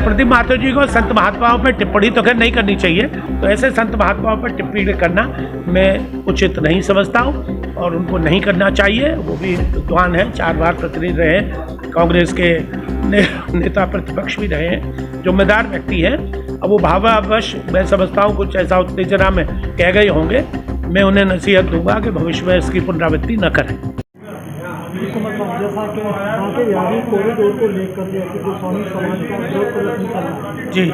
अप्रतिम माथुर जी को संत महात्माओं पर टिप्पणी तो खैर नहीं करनी चाहिए, तो ऐसे संत महात्माओं पर टिप्पणी करना मैं उचित नहीं समझता हूँ और उनको नहीं करना चाहिए। वो भी विद्वान हैं, 4 बार प्रतिनिधि रहे हैं, कांग्रेस के नेता प्रतिपक्ष भी रहे हैं, जिम्मेदार व्यक्ति हैं। अब वो भावावश मैं समझता हूँ कुछ ऐसा उत्तेजना में कह गए होंगे, मैं उन्हें नसीहत दूंगा कि भविष्य में इसकी पुनरावृत्ति न करें। जैसा कि बांके बिहारी कॉरिडोर को लेकर के गोस्वामी समाज का विरोध प्रदर्शन कर रहा है जी,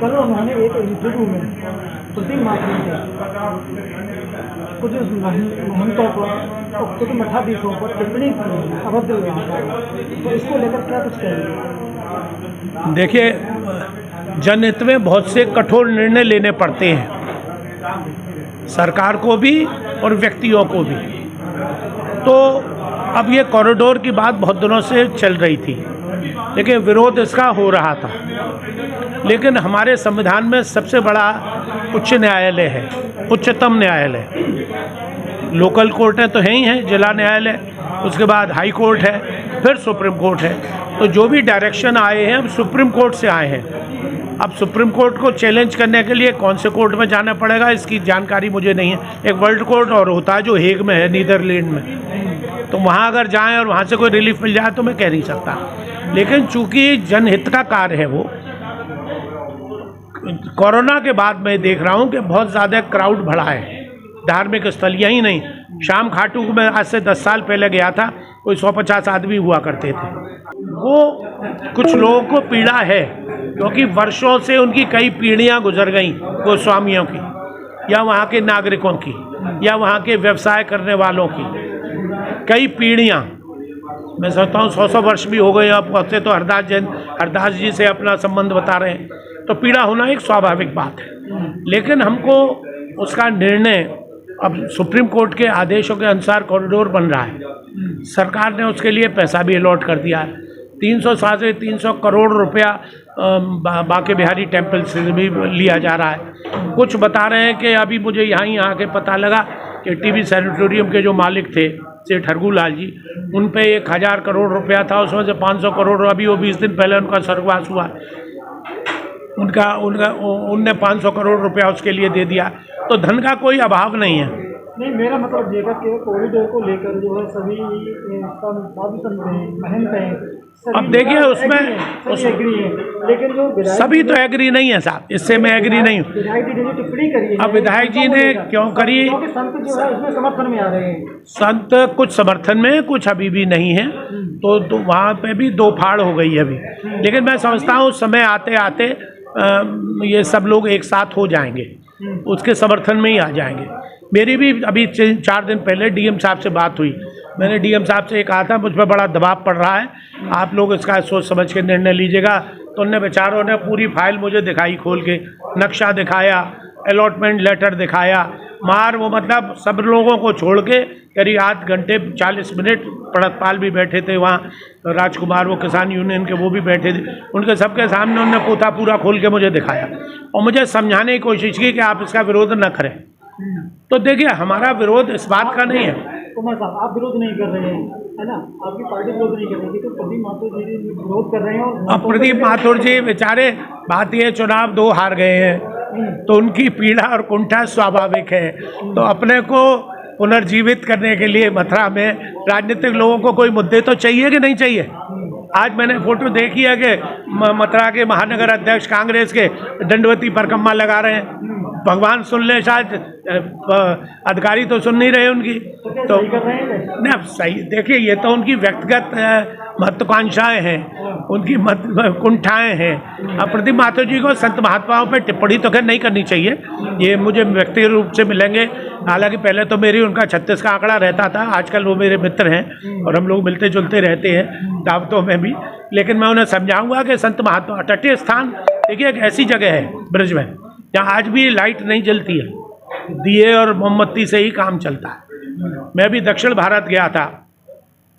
कल उन्होंने एक इंटरव्यू में प्रदीप माथुर के कुछ महंतों पर और कुछ मठाधीशों पर टिप्पणी की अभद्र व्यवहार, तो इसको लेकर क्या कुछ कहेंगे? देखिए, जनहित में बहुत से कठोर निर्णय लेने पड़ते हैं, सरकार को भी और व्यक्तियों को भी। तो अब ये कॉरिडोर की बात बहुत दिनों से चल रही थी, लेकिन विरोध इसका हो रहा था। लेकिन हमारे संविधान में सबसे बड़ा उच्च न्यायालय है, उच्चतम न्यायालय। लोकल कोर्टें तो हैं ही हैं, जिला न्यायालय, उसके बाद हाई कोर्ट है, फिर सुप्रीम कोर्ट है। तो जो भी डायरेक्शन आए हैं अब सुप्रीम कोर्ट से आए हैं। अब सुप्रीम कोर्ट को चैलेंज करने के लिए कौन से कोर्ट में जाना पड़ेगा इसकी जानकारी मुझे नहीं है। एक वर्ल्ड कोर्ट और होता है जो हेग में है, नीदरलैंड में, तो वहाँ अगर जाएं और वहाँ से कोई रिलीफ मिल जाए तो मैं कह नहीं सकता। लेकिन चूंकि जनहित का कार्य है, वो कोरोना के बाद मैं देख रहा हूँ कि बहुत ज़्यादा क्राउड बढ़ा है धार्मिक स्थल। यही नहीं, शाम खाटू को मैं आज से 10 साल पहले गया था, कोई 150 आदमी हुआ करते थे। वो कुछ लोगों को पीड़ा है क्योंकि वर्षों से उनकी कई पीढ़ियां गुजर गईं, गोस्वामियों की या वहाँ के नागरिकों की या वहाँ के व्यवसाय करने वालों की कई पीढ़ियां। मैं सोचता हूँ 100 वर्ष भी हो गए। अब कहते तो हरदास जी से अपना संबंध बता रहे हैं, तो पीड़ा होना एक स्वाभाविक बात है। लेकिन हमको उसका निर्णय अब सुप्रीम कोर्ट के आदेशों के अनुसार कॉरिडोर बन रहा है, सरकार ने उसके लिए पैसा भी अलॉट कर दिया है। 300 करोड़ रुपया बांके बिहारी टेम्पल से भी लिया जा रहा है। कुछ बता रहे हैं कि अभी मुझे यहाँ आके पता लगा कि टीबी सैनिटोरियम के जो मालिक थे सेठ हरगूलाल जी, उन पे 1000 करोड़ रुपया था, उसमें से 500 करोड़ अभी वो 20 दिन पहले उनका स्वर्गवास हुआ, उनने 500 करोड़ रुपया उसके लिए दे दिया। तो धन का कोई अभाव नहीं है। नहीं, मेरा मतलब ये कि कॉरिडोर को लेकर जो है सभी साधु संत हैं, महंत हैं, अब देखिए उसमें एग्री है, लेकिन जो सभी तो एग्री नहीं है साहब, इससे मैं एग्री नहीं हूँ। विधायक जी ने टिप्पणी करी है, अब विधायक जी ने क्यों करी? क्योंकि संत जो है उसमें समर्थन में आ रहे हैं। संत कुछ समर्थन में, कुछ अभी भी नहीं है, तो वहाँ पे भी 2 फाड़ हो गई है अभी। लेकिन मैं समझता हूँ समय आते आते ये सब लोग एक साथ हो जाएंगे, उसके समर्थन में ही आ जाएंगे। मेरी भी अभी 4 दिन पहले डीएम साहब से बात हुई। मैंने डीएम साहब से कहा था मुझ पर बड़ा दबाव पड़ रहा है, आप लोग इसका सोच समझ के निर्णय लीजिएगा। तो उनने बेचारों ने पूरी फाइल मुझे दिखाई, खोल के नक्शा दिखाया, अलॉटमेंट लेटर दिखाया, वो मतलब सब लोगों को छोड़ के करीब आध घंटे 40 मिनट पड़तपाल भी बैठे थे वहाँ, राजकुमार वो किसान यूनियन के वो भी बैठे थे, उनके सबके सामने उन्होंने पोथा पूरा खोल के मुझे दिखाया और मुझे समझाने की कोशिश की कि आप इसका विरोध न करें। तो देखिए, हमारा विरोध इस बात का नहीं है। कुमार साहब, आप विरोध नहीं कर रहे हैं, है ना, आपकी पार्टी विरोध नहीं कर रही, तो प्रदीप माथुर जी विरोध कर रहे हैं। और अब प्रदीप माथुर जी बेचारे, बात ये चुनाव 2 हार गए हैं, तो उनकी पीड़ा और कुंठा स्वाभाविक है। तो अपने को पुनर्जीवित करने के लिए मथुरा में राजनीतिक लोगों को कोई मुद्दे तो चाहिए कि नहीं चाहिए। आज मैंने फोटो देखी है कि मथुरा के महानगर अध्यक्ष कांग्रेस के दंडवती परिक्रमा लगा रहे हैं। भगवान सुन ले, शायद अधिकारी तो सुन नहीं रहे उनकी। तो नहीं, अब सही देखिए, ये तो उनकी व्यक्तिगत महत्वाकांक्षाएं हैं, उनकी कुंठाएं हैं। अब प्रदीप माथुर जी को संत महात्माओं पर टिप्पणी तो खैर नहीं करनी चाहिए, ये मुझे व्यक्तिगत रूप से मिलेंगे। हालांकि पहले तो मेरी उनका 36 का आंकड़ा रहता था, आजकल वो मेरे मित्र हैं और हम लोग मिलते जुलते रहते हैं दावतों में भी। लेकिन मैं उन्हें समझाऊंगा कि संत महात्मा तटीय स्थान, देखिए एक ऐसी जगह है ब्रज में जहाँ आज भी लाइट नहीं जलती है, दिए और मोमबत्ती से ही काम चलता है। मैं भी दक्षिण भारत गया था,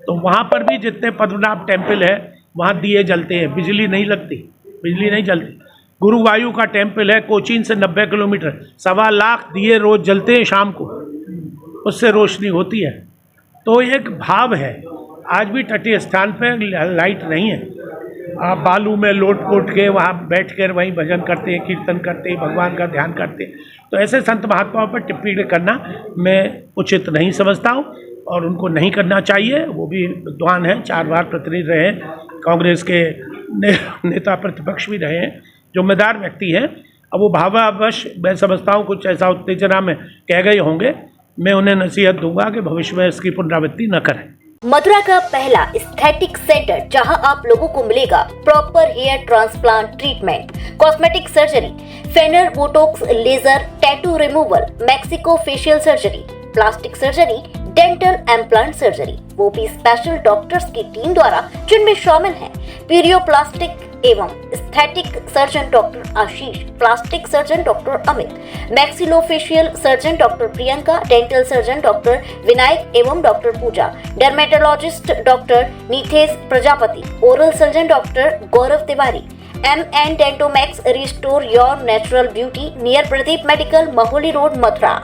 तो वहाँ पर भी जितने पद्मनाभ टेम्पल है वहाँ दिए जलते हैं, बिजली नहीं लगती, बिजली नहीं जलती। गुरुवायु का टेम्पल है कोचीन से 90 किलोमीटर, 1.25 लाख दिए रोज जलते हैं शाम को, उससे रोशनी होती है। तो एक भाव है, आज भी तटीय स्थान पर लाइट नहीं है। बालू में लोट पोट के वहाँ बैठ कर वहीं भजन करते, कीर्तन करते, भगवान का ध्यान करते। तो ऐसे संत महात्माओं पर टिप्पणी करना मैं उचित नहीं समझता हूँ और उनको नहीं करना चाहिए। वो भी विद्वान हैं, 4 बार प्रतिनिधि रहे, कांग्रेस के नेता प्रतिपक्ष भी रहे हैं, जिम्मेदार व्यक्ति हैं। अब वो भावावश मैं समझता हूँ कुछ ऐसा उत्तेजना में कह गए होंगे। मैं उन्हें नसीहत दूंगा कि भविष्य में इसकी पुनरावृत्ति न करें। मथुरा का पहला एस्थेटिक सेंटर जहां आप लोगों को मिलेगा proper hair transplant treatment, cosmetic surgery, फेनर, Botox, laser, tattoo removal, maxillofacial surgery, plastic surgery, dental implant surgery, वो भी स्पेशल डॉक्टर्स की टीम द्वारा, जिनमें शामिल हैं पीरियोप्लास्टिक एवं aesthetic surgeon doctor Ashish, plastic surgeon doctor Amit, maxillofacial surgeon doctor Priyanka, dental surgeon doctor Vinayak एवं doctor Pooja, dermatologist doctor Neethesh Prajapati, oral surgeon doctor Gaurav Tiwari, MN Dentomax, restore your natural beauty, near Pradeep medical, Maholi road, Mathura.